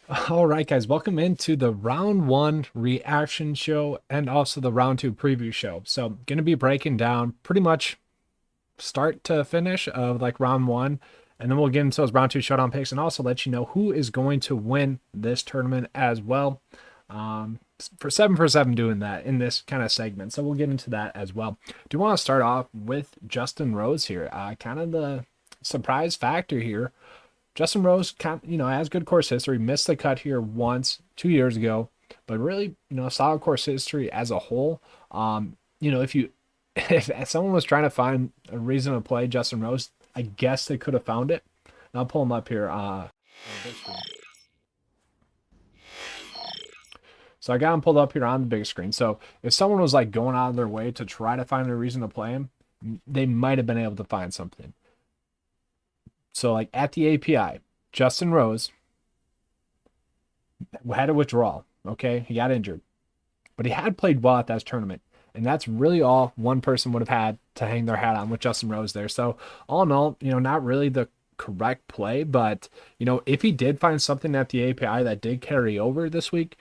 All right, guys, welcome into the round one reaction show and also the round two preview show. So, going to be breaking down pretty much start to finish of like round one, and then we'll get into those round two showdown picks and also let you know who is going to win this tournament as well. For seven doing that in this kind of segment. So, we'll get into that as well. Do want to start off with Justin Rose here? Kind of the surprise factor here. Justin Rose, has good course history. Missed the cut here once 2 years ago, but really, solid course history as a whole. If you if someone was trying to find a reason to play Justin Rose, I guess they could have found it. And I'll pull him up here. So I got him pulled up here on the big screen. So if someone was like going out of their way to try to find a reason to play him, they might have been able to find something. So like at the API, Justin Rose had a withdrawal. Okay, he got injured, but he had played well at that tournament, and that's really all one person would have had to hang their hat on with Justin Rose there. So all in all, not really the correct play, but if he did find something at the API that did carry over this week,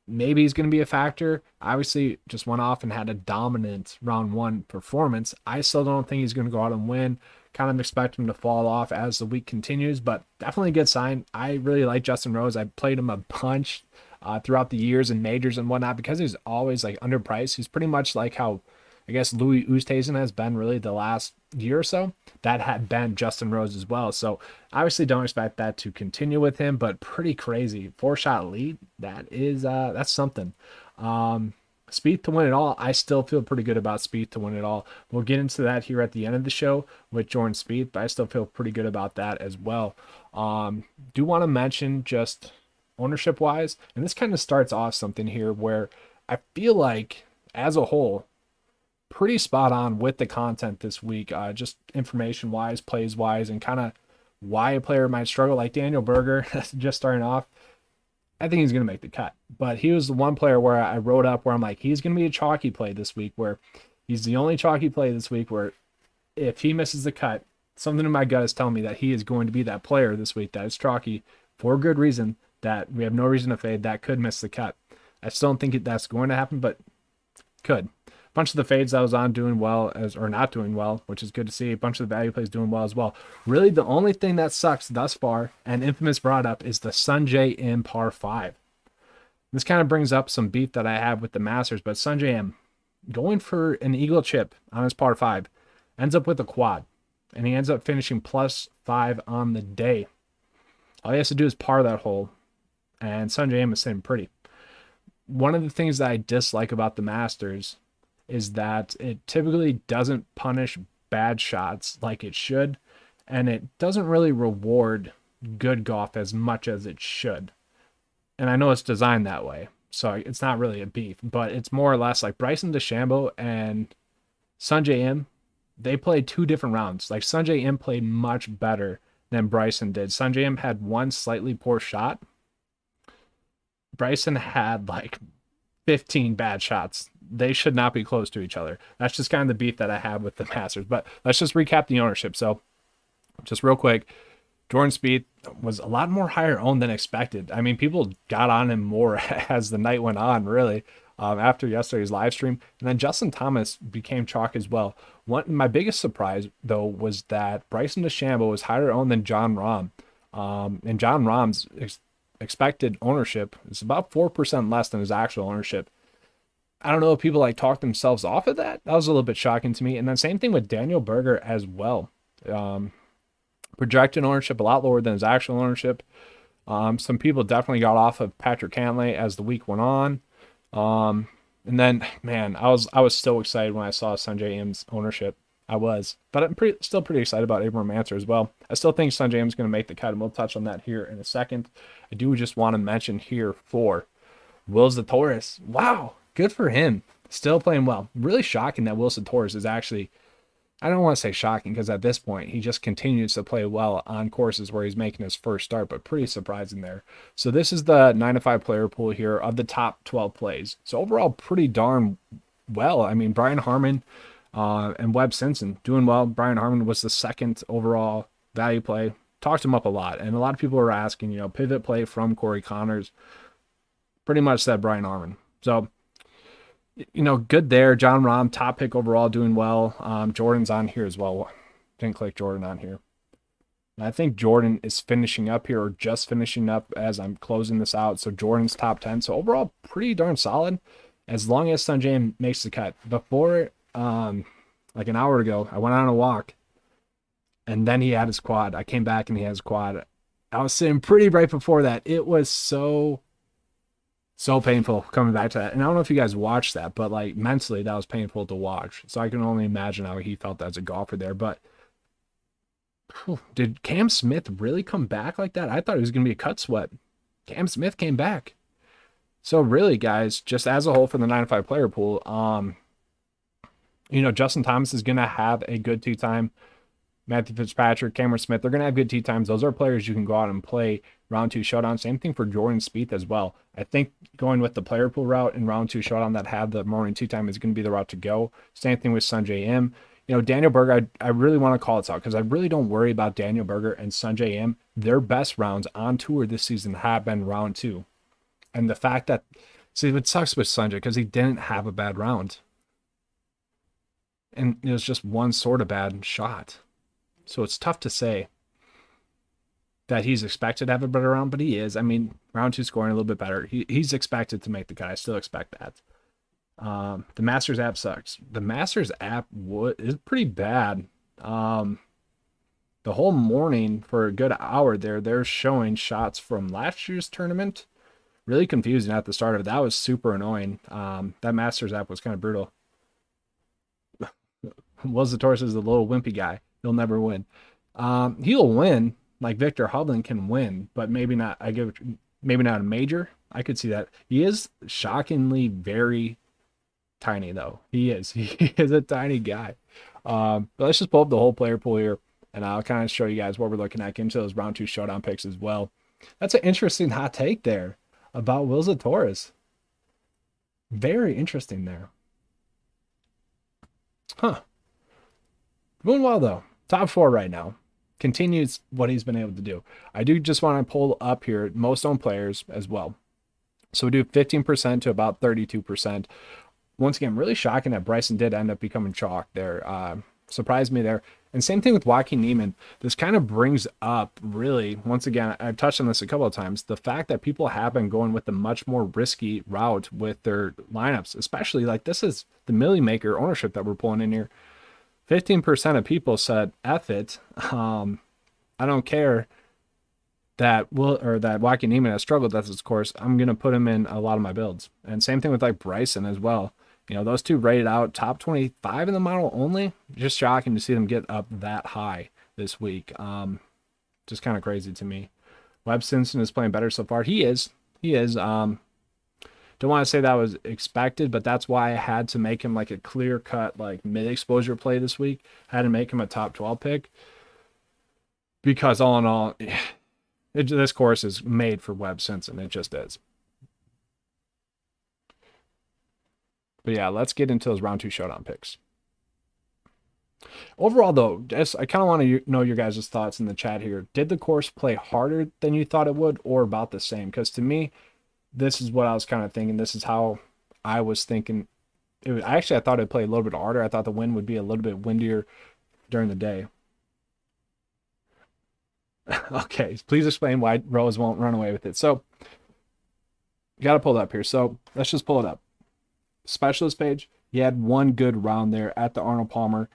maybe he's going to be a factor. Obviously, just went off and had a dominant round one performance. I still don't think he's going to go out and win. Kind of expect him to fall off as the week continues, but definitely a good sign. I really like Justin Rose. I played him a bunch throughout the years and majors and whatnot because he's always like underpriced. He's pretty much like how I guess Louis Oosthuizen has been really the last year or so. That had been Justin Rose as well. So obviously don't expect that to continue with him, but pretty crazy 4-shot lead. That's something. Spieth to win it all. I still feel pretty good about Spieth to win it all. We'll get into that here at the end of the show with Jordan Spieth, but I still feel pretty good about that as well. Do want to mention just ownership wise, and this kind of starts off something here where I feel like as a whole, pretty spot on with the content this week, just information wise, plays wise, and kind of why a player might struggle. Like Daniel Berger, just starting off, I think he's going to make the cut. But he was the one player where I wrote up where I'm like, he's going to be a chalky play this week, where he's the only chalky play this week where if he misses the cut, something in my gut is telling me that he is going to be that player this week that is chalky for good reason, that we have no reason to fade, that could miss the cut. I still don't think that's going to happen, but could. A bunch of the fades I was on doing well or not doing well, which is good to see. A bunch of the value plays doing well as well. Really, the only thing that sucks thus far, and Infamous brought up, is the Sungjae in par 5. This kind of brings up some beef that I have with the Masters, but Sungjae M going for an eagle chip on his par 5 ends up with a quad, and he ends up finishing +5 on the day. All he has to do is par that hole, and Sungjae M is sitting pretty. One of the things that I dislike about the Masters is that it typically doesn't punish bad shots like it should, and it doesn't really reward good golf as much as it should. And I know it's designed that way, so it's not really a beef, but it's more or less like Bryson DeChambeau and Sungjae Im. They played two different rounds. Like Sungjae Im played much better than Bryson did. Sungjae Im had one slightly poor shot. Bryson had like 15 bad shots. They should not be close to each other. That's just kind of the beef that I have with the Masters. But let's just recap the ownership. So just real quick, Jordan Spieth was a lot more higher owned than expected. I mean, people got on him more as the night went on, really, after yesterday's live stream. And then Justin Thomas became chalk as well. My biggest surprise, though, was that Bryson DeChambeau was higher owned than Jon Rahm. And Jon Rahm's expected ownership is about 4% less than his actual ownership. I don't know if people like talk themselves off of that. That was a little bit shocking to me. And then same thing with Daniel Berger as well. Projected ownership a lot lower than his actual ownership. Some people definitely got off of Patrick Cantlay as the week went on. And then, man, I was so excited when I saw Sungjae Im's ownership. I was, but I'm still pretty excited about Abraham Answer as well. I still think Sungjae Im's going to make the cut, and we'll touch on that here in a second. I do just want to mention here for Will Zalatoris. Wow, good for him. Still playing well. Really shocking that Will Zalatoris is actually, I don't want to say shocking because at this point he just continues to play well on courses where he's making his first start, but pretty surprising there. So this is the 9-to-5 player pool here of the top 12 plays. So overall, pretty darn well. I mean, Brian Harman and Webb Simpson doing well. Brian Harman was the second overall value play. talked him up a lot. And a lot of people were asking, pivot play from Corey Connors. Pretty much said Brian Arman. So, good there. John Rahm, top pick overall, doing well. Jordan's on here as well. Didn't click Jordan on here. And I think Jordan is finishing up here, or just finishing up as I'm closing this out. So Jordan's top 10. So overall, pretty darn solid, as long as Sungjae makes the cut. Before, like an hour ago, I went on a walk, and then he had his quad. I came back and he has his quad. I was sitting pretty right before that. It was so painful coming back to that. And I don't know if you guys watched that, but like mentally that was painful to watch. So I can only imagine how he felt as a golfer there. But did Cam Smith really come back like that? I thought it was going to be a cut sweat. Cam Smith came back. So really, guys, just as a whole for the 9-5 player pool, Justin Thomas is going to have a good tee time. Matthew Fitzpatrick, Cameron Smith, they're going to have good tee times. Those are players you can go out and play round 2 showdown. Same thing for Jordan Spieth as well. I think going with the player pool route in round 2 showdown that had the morning tee time is going to be the route to go. Same thing with Sungjae Im. Daniel Berger, I really want to call this out because I really don't worry about Daniel Berger and Sungjae Im. Their best rounds on tour this season have been round 2. And the fact that, it sucks with Sungjae because he didn't have a bad round. And it was just one sort of bad shot. So it's tough to say that he's expected to have a better round, but he is. I mean, round 2 scoring a little bit better. He's expected to make the cut. I still expect that. The Masters app sucks. The Masters app is pretty bad. The whole morning for a good hour there, they're showing shots from last year's tournament. Really confusing at the start of it. That was super annoying. That Masters app was kind of brutal. Will Zalatoris is a little wimpy guy. He'll never win. He'll win. Like Victor Hovland can win, but maybe not. Maybe not a major. I could see that. He is shockingly very tiny, though. He is. He is a tiny guy. But let's just pull up the whole player pool here, and I'll kind of show you guys what we're looking at. Get into those round 2 showdown picks as well. That's an interesting hot take there about Will Zalatoris. Very interesting there. Huh. Doing well, though. Top 4 right now. Continues what he's been able to do. I do just want to pull up here most owned players as well. So we do 15% to about 32%. Once again, really shocking that Bryson did end up becoming chalk there. Surprised me there. And same thing with Joaquin Niemann. This kind of brings up, really, once again, I've touched on this a couple of times, the fact that people have been going with the much more risky route with their lineups, especially like this is the Millie Maker ownership that we're pulling in here. 15% of people said, F it. I don't care that Joaquin Niemann has struggled with this course. I'm going to put him in a lot of my builds. And same thing with like Bryson as well. Those two rated out top 25 in the model only. Just shocking to see them get up that high this week. Just kind of crazy to me. Webb Simpson is playing better so far. He is. Don't want to say that was expected, but that's why I had to make him like a clear-cut, like mid-exposure play this week. I had to make him a top 12 pick because all in all, this course is made for Webb Simpson. It just is. But yeah, let's get into those round 2 showdown picks. Overall, though, I kind of want to know your guys' thoughts in the chat here. Did the course play harder than you thought it would, or about the same? Because to me, this is what I was kind of thinking. This is how I was thinking. I thought it'd play a little bit harder. I thought the wind would be a little bit windier during the day. Okay, please explain why Rose won't run away with it. So, you got to pull it up here. So, let's just pull it up. Specialist page, he had one good round there at the Arnold Palmer.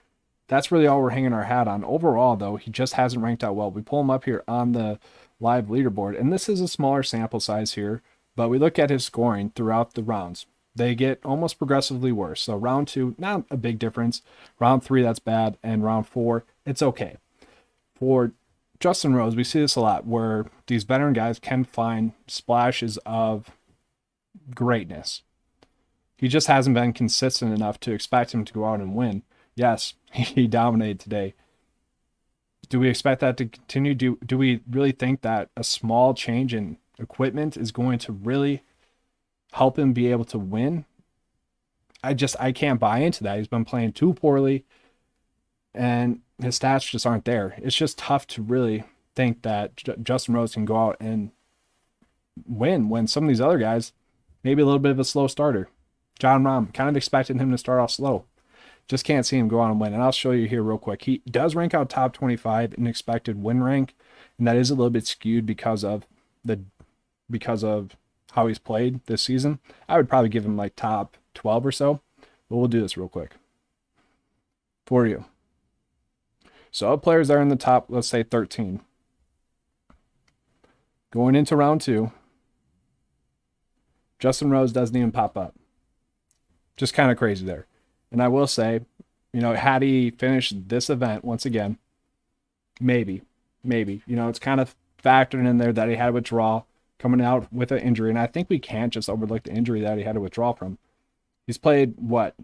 That's really all we're hanging our hat on. Overall, though, he just hasn't ranked out well. We pull him up here on the live leaderboard, and this is a smaller sample size here, but we look at his scoring throughout the rounds. They get almost progressively worse. So round 2, not a big difference. Round 3, that's bad. And round 4, it's okay. For Justin Rose, we see this a lot where these veteran guys can find splashes of greatness. He just hasn't been consistent enough to expect him to go out and win. Yes, he dominated today. Do we expect that to continue? Do we really think that a small change in equipment is going to really help him be able to win? I can't buy into that. He's been playing too poorly, and his stats just aren't there. It's just tough to really think that Justin Rose can go out and win when some of these other guys, maybe a little bit of a slow starter. John Rahm, kind of expected him to start off slow. Just can't see him go out and win. And I'll show you here real quick. He does rank out top 25 in expected win rank, and that is a little bit skewed because of how he's played this season. I would probably give him like top 12 or so, but we'll do this real quick for you. So players are in the top, let's say 13. Going into round 2, Justin Rose doesn't even pop up. Just kind of crazy there. And I will say, had he finished this event once again, maybe, it's kind of factoring in there that he had withdrawal coming out with an injury. And I think we can't just overlook the injury that he had to withdraw from. He's played what?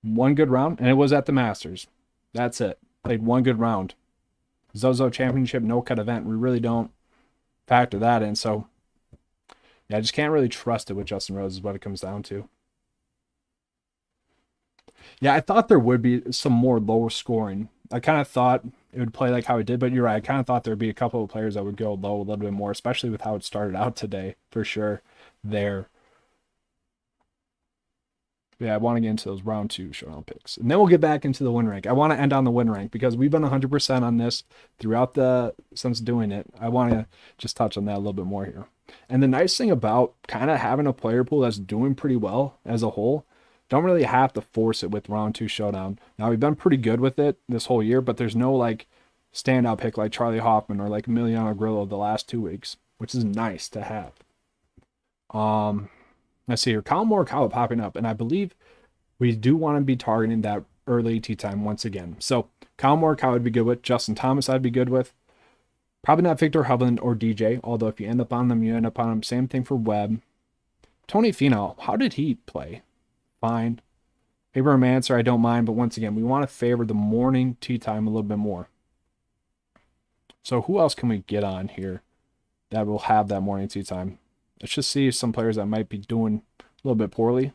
One good round, and it was at the Masters. That's it. Played one good round. Zozo Championship no-cut event. We really don't factor that in. So, yeah, I just can't really trust it with Justin Rose is what it comes down to. Yeah, I thought there would be some more low scoring. I kind of thought it would play like how it did, but you're right. I kind of thought there would be a couple of players that would go low a little bit more, especially with how it started out today, for sure, there. Yeah, I want to get into those round 2 showdown picks. And then we'll get back into the win rank. I want to end on the win rank because we've been 100% on this since doing it. I want to just touch on that a little bit more here. And the nice thing about kind of having a player pool that's doing pretty well as a whole, don't really have to force it with round 2 showdown. Now, we've been pretty good with it this whole year, but there's no like standout pick like Charlie Hoffman or like Emiliano Grillo the last 2 weeks, which is nice to have. Let's see here. Colin Morikawa popping up, and I believe we do want to be targeting that early tee time once again. So Colin Morikawa would be good with. Justin Thomas I'd be good with. Probably not Victor Hovland or DJ, although if you end up on them, you end up on them. Same thing for Webb. Tony Finau, how did he play? Fine. Abraham Answer, I don't mind, but once again, we want to favor the morning tee time a little bit more. So who else can we get on here that will have that morning tee time? Let's just see some players that might be doing a little bit poorly.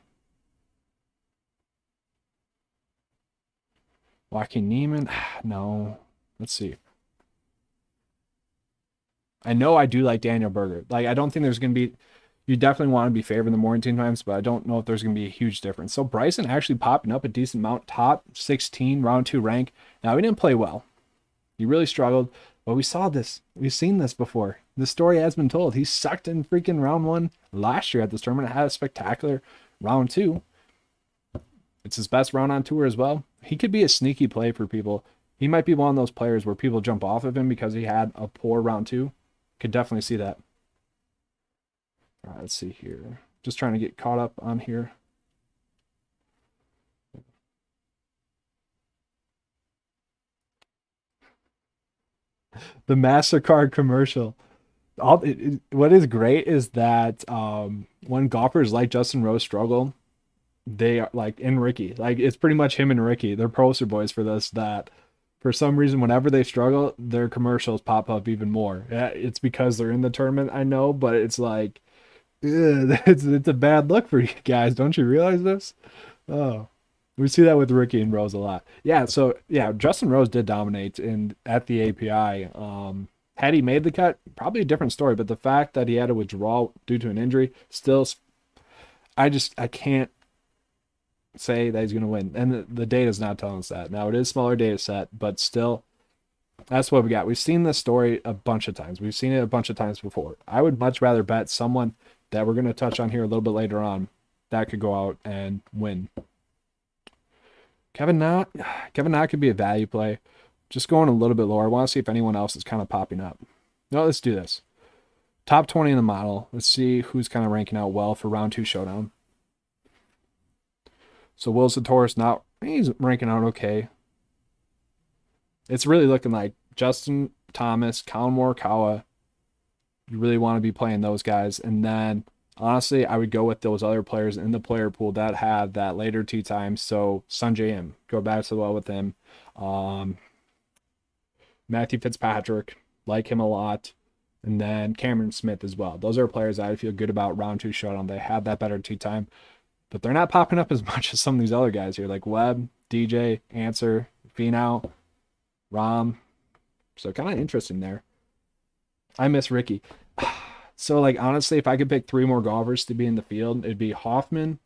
Joaquin Neiman, no. Let's see. I know I do like Daniel Berger. Like, I don't think there's going to be, you definitely want to be favoring the morning team times, but I don't know if there's going to be a huge difference. So Bryson actually popping up a decent amount, top 16, round 2 rank. Now, he didn't play well. He really struggled, but we saw this. We've seen this before. The story has been told. He sucked in freaking round 1 last year at this tournament. Had a spectacular round 2. It's his best round on tour as well. He could be a sneaky play for people. He might be one of those players where people jump off of him because he had a poor round 2. Could definitely see that. All right, let's see here. Just trying to get caught up on here. The Mastercard commercial. What is great is that when golfers like Justin Rose struggle, they are like in Ricky. Like it's pretty much him and Ricky. They're poster boys for this. That for some reason, whenever they struggle, their commercials pop up even more. Yeah, it's because they're in the tournament, I know, but it's like, it's a bad look for you guys. Don't you realize this? Oh, we see that with Ricky and Rose a lot. Yeah, so yeah, Justin Rose did dominate at the API. Had he made the cut, probably a different story. But the fact that he had to withdraw due to an injury, still, I can't say that he's going to win. And the data is not telling us that. Now, it is a smaller data set, but still, that's what we got. We've seen this story a bunch of times. We've seen it a bunch of times before. I would much rather bet someone that we're going to touch on here a little bit later on that could go out and win. Kevin Na could be a value play. Just going a little bit lower. I want to see if anyone else is kind of popping up. No, let's do this. Top 20 in the model. Let's see who's kind of ranking out well for round 2 showdown. So Will Zalatoris, he's ranking out okay. It's really looking like Justin Thomas, Colin Morikawa. You really want to be playing those guys. And then, honestly, I would go with those other players in the player pool that had that later tee time. So Sungjae Im, go back to the well with him. Matthew Fitzpatrick, like him a lot. And then Cameron Smith as well. Those are players I feel good about round 2 showdown. They have that better tee time. But they're not popping up as much as some of these other guys here, like Webb, DJ, Answer, Finau, Rahm. So kind of interesting there. I miss Ricky. So like honestly, if I could pick three more golfers to be in the field, it'd be Hoffman,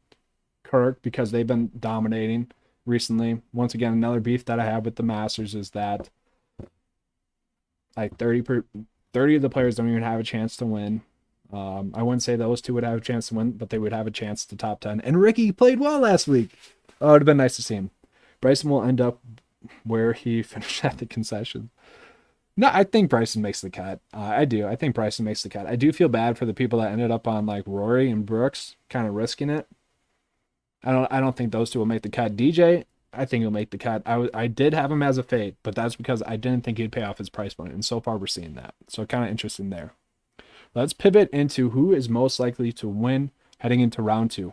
Kirk, because they've been dominating recently. Once again, another beef that I have with the Masters is that like 30 of the players don't even have a chance to win. I wouldn't say those two would have a chance to win, but they would have a chance to top 10. And Ricky played well last week. Oh, it would have been nice to see him. Bryson will end up where he finished at the concession. No, I think Bryson makes the cut. I do. I think Bryson makes the cut. I do feel bad for the people that ended up on like Rory and Brooks, kind of risking it. I don't think those two will make the cut. DJ, I think he'll make the cut. I did have him as a fade, but that's because I didn't think he'd pay off his price point, and so far we're seeing that. So kind of interesting there. Let's pivot into who is most likely to win heading into round 2.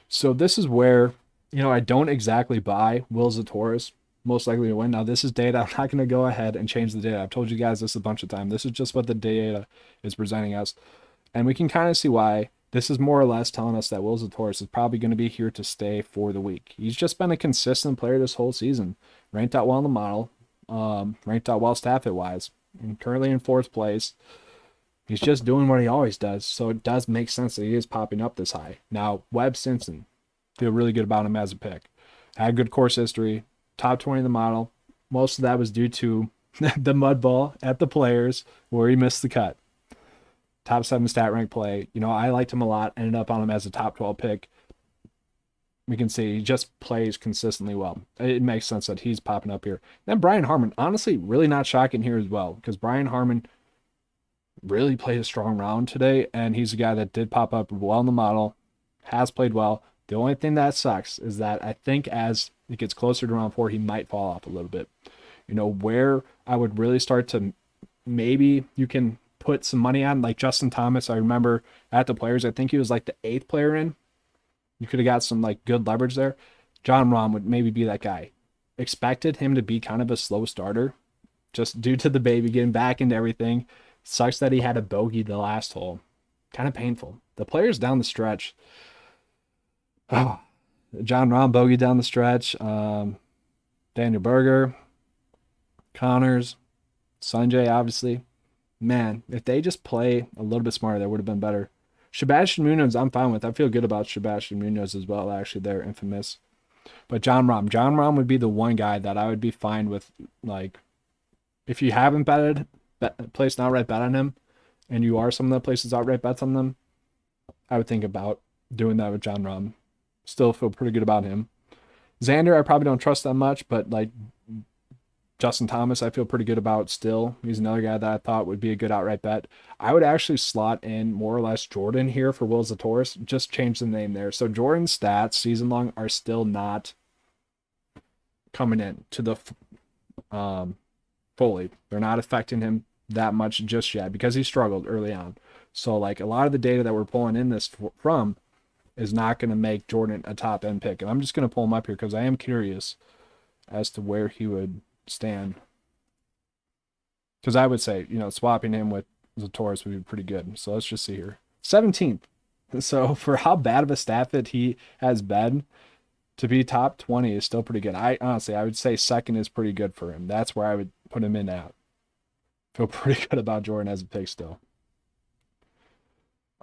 So this is where, I don't exactly buy Will Zalatoris most likely to win. Now this is data. I'm not going to go ahead and change the data. I've told you guys this a bunch of times. This is just what the data is presenting us. And we can kind of see why. This is more or less telling us that Will Zalatoris is probably going to be here to stay for the week. He's just been a consistent player this whole season. Ranked out well in the model. Ranked out well staff-wise. And currently in 4th place. He's just doing what he always does. So it does make sense that he is popping up this high. Now, Webb Simpson. Feel really good about him as a pick. Had good course history. Top 20 in the model. Most of that was due to the mud ball at the Players where he missed the cut. Top 7 stat rank play. I liked him a lot. Ended up on him as a top 12 pick. We can see he just plays consistently well. It makes sense that he's popping up here. Then Brian Harman. Honestly, really not shocking here as well, because Brian Harman really played a strong round today, and he's a guy that did pop up well in the model, has played well. The only thing that sucks is that I think as it gets closer to round 4, he might fall off a little bit. Where I would really start to maybe you can put some money on, like Justin Thomas. I remember at the Players, I think he was like the 8th player in. You could have got some like good leverage there. John Rahm would maybe be that guy. Expected him to be kind of a slow starter just due to the baby getting back into everything. Sucks that he had a bogey the last hole. Kind of painful. The Players down the stretch. Oh, John Rahm bogey down the stretch. Daniel Berger, Connors, Sanjay, obviously. Man, if they just play a little bit smarter, that would have been better. Sebastian Munoz, I'm fine with. I feel good about Sebastian Munoz as well. Actually, they're infamous. But John Rahm would be the one guy that I would be fine with. Like, if you haven't placed an outright bet on him, and you are someone that places outright bets on them, I would think about doing that with John Rahm. Still feel pretty good about him. Xander, I probably don't trust that much, but like Justin Thomas, I feel pretty good about still. He's another guy that I thought would be a good outright bet. I would actually slot in more or less Jordan here for Will Zalatoris. Just change the name there. So Jordan's stats season long are still not coming in to the fully. They're not affecting him that much just yet because he struggled early on. So like a lot of the data that we're pulling in this from is not going to make Jordan a top end pick. And I'm just going to pull him up here because I am curious as to where he would stand. Because I would say, swapping him with Zalatoris would be pretty good. So let's just see here. 17th. So for how bad of a stat fit he has been, to be top 20 is still pretty good. I would say second is pretty good for him. That's where I would put him in at. Feel pretty good about Jordan as a pick still.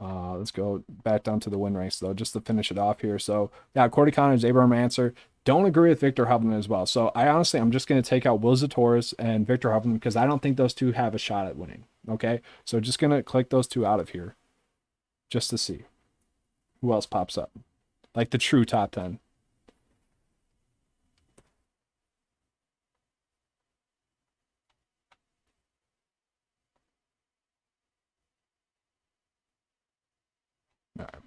Let's go back down to the win ranks, though, just to finish it off here. So, yeah, Corey Connors, Abraham Answer. Don't agree with Victor Hovland as well. So, I'm just going to take out Will Zalatoris and Victor Hovland because I don't think those two have a shot at winning. Okay? So, just going to click those two out of here just to see who else pops up. Like the true top 10. All right.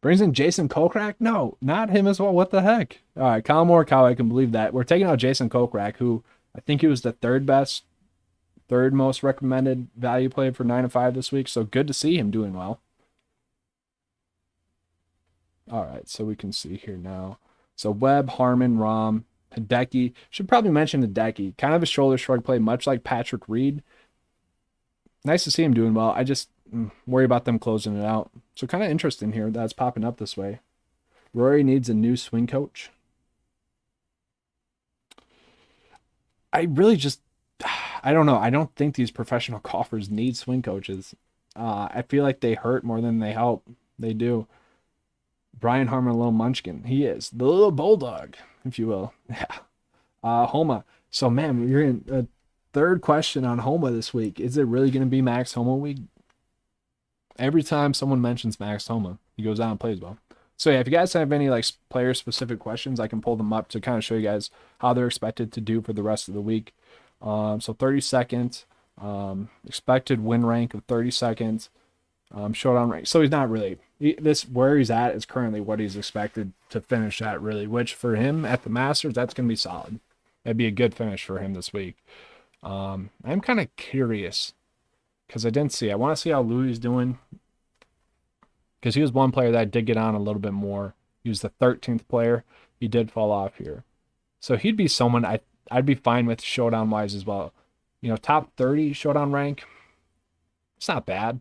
Brings in Jason Kokrak? No, not him as well. What the heck? All right, Kyle Morikawa, I can believe that. We're taking out Jason Kokrak, who I think he was the third most recommended value play for 9 to 5 this week. So good to see him doing well. All right, so we can see here now. So Webb, Harman, Rahm, Hideki. Should probably mention Hideki. Kind of a shoulder shrug play, much like Patrick Reed. Nice to see him doing well. I just worry about them closing it out. So kind of interesting here that's popping up this way. Rory needs a new swing coach. I really just, I don't know. I don't think these professional golfers need swing coaches. I feel like they hurt more than they help. They do. Brian Harmon, a little munchkin. He is the little bulldog, if you will. Yeah. Homa. So, man, you're in a third question on Homa this week. Is it really going to be Max Homa week? Every time someone mentions Max Homa, he goes out and plays well. So, yeah, if you guys have any like player-specific questions, I can pull them up to kind of show you guys how they're expected to do for the rest of the week. So 32nd, expected win rank of 32nd, showdown rank. So he's not really where he's at is currently what he's expected to finish at, really. Which for him at the Masters, that's gonna be solid. That'd be a good finish for him this week. I'm kind of curious because I didn't see. I want to see how Louis doing because he was one player that did get on a little bit more. He was the 13th player. He did fall off here, so he'd be someone I'd be fine with showdown wise as well. You know, top 30 showdown rank. It's not bad.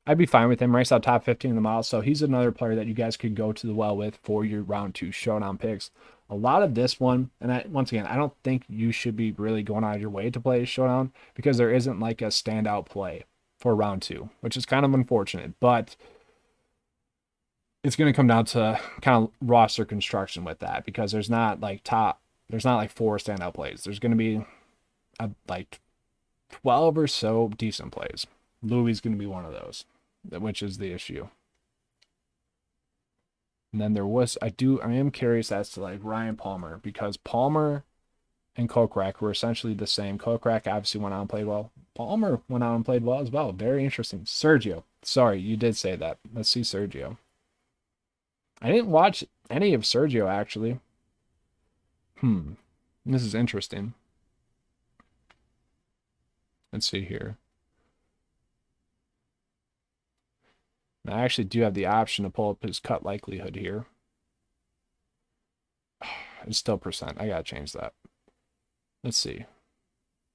I'd be fine with him. Ranks out top 15 in the model. So he's another player that you guys could go to the well with for your round 2 showdown picks. A lot of this one, and once again, I don't think you should be really going out of your way to play showdown because there isn't like a standout play for round 2, which is kind of unfortunate. But it's going to come down to kind of roster construction with that because there's not like 4 standout plays. There's going to be like 12 or so decent plays. Louis is going to be one of those, which is the issue. And then I am curious as to like Ryan Palmer because Palmer and Kokrak were essentially the same. Kokrak obviously went out and played well. Palmer went out and played well as well. Very interesting. Sergio. Sorry, you did say that. Let's see Sergio. I didn't watch any of Sergio actually. This is interesting. Let's see here. I actually do have the option to pull up his cut likelihood here. It's still percent. I gotta change that. Let's see.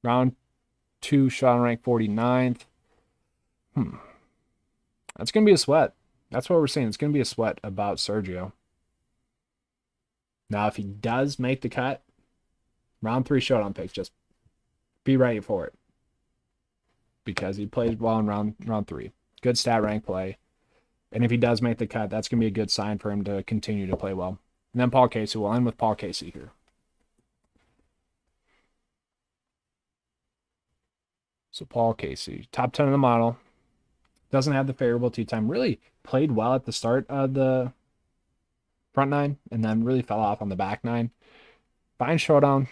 Round 2, shot rank 49th. That's gonna be a sweat. That's what we're saying. It's gonna be a sweat about Sergio. Now, if he does make the cut, round 3 showdown picks, just be ready for it. Because he plays well in round 3. Good stat rank play. And if he does make the cut, that's going to be a good sign for him to continue to play well. And then Paul Casey. We'll end with Paul Casey here. So Paul Casey, top 10 in the model. Doesn't have the favorable tee time. Really played well at the start of the front 9 and then really fell off on the back 9. Fine showdown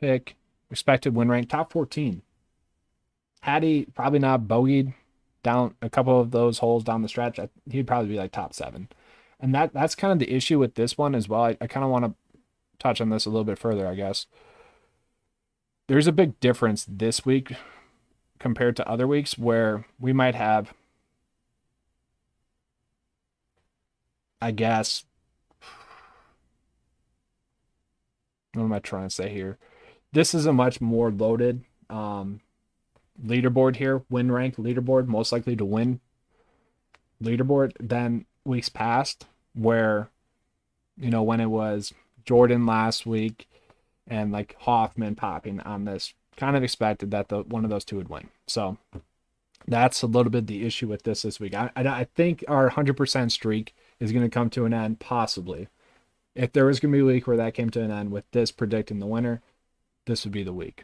pick. Expected win rank, top 14. Had he probably not bogeyed down a couple of those holes down the stretch, he'd probably be like top 7. And that's kind of the issue with this one as well. I kind of want to touch on this a little bit further, I guess. There's a big difference this week compared to other weeks where we might have, I guess, what am I trying to say here? This is a much more loaded leaderboard here, win rank leaderboard, most likely to win leaderboard than weeks past, where, you know, when it was Jordan last week and like Hoffman popping on this, kind of expected that one of those two would win. So that's a little bit the issue with this week. I think our 100% streak is going to come to an end, possibly. If there was going to be a week where that came to an end with this predicting the winner, this would be the week.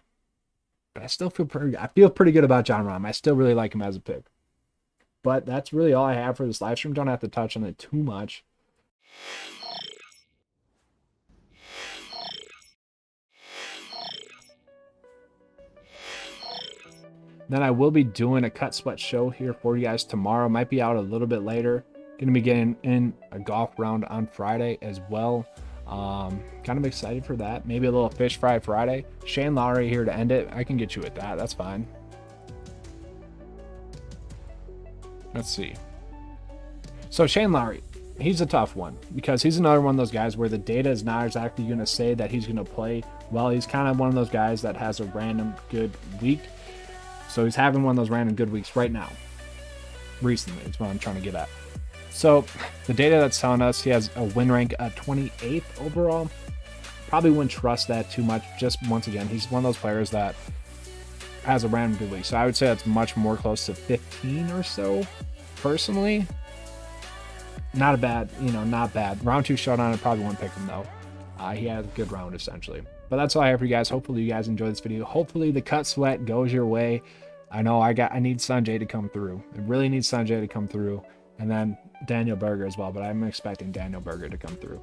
But I still feel pretty good about John Rahm. I still really like him as a pick. But that's really all I have for this live stream. Don't have to touch on it too much. Then I will be doing a cut sweat show here for you guys tomorrow. Might be out a little bit later. Going to be getting in a golf round on Friday as well. Kind of excited for that. Maybe a little fish fry Friday. Shane Lowry here to end it. I can get you with that. That's fine. Let's see. So Shane Lowry, he's a tough one because he's another one of those guys where the data is not exactly going to say that he's going to play well. He's kind of one of those guys that has a random good week. So he's having one of those random good weeks right now. Recently, is what I'm trying to get at. So the data that's telling us he has a win rank at 28th overall. Probably wouldn't trust that too much. Just once again, he's one of those players that has a random release. So I would say that's much more close to 15 or so, personally. Not a bad, not bad. Round 2 showdown, I probably wouldn't pick him though. He had a good round essentially. But that's all I have for you guys. Hopefully you guys enjoyed this video. Hopefully the cut sweat goes your way. I know I need Sanjay to come through. I really need Sanjay to come through. And then Daniel Berger as well, but I'm expecting Daniel Berger to come through.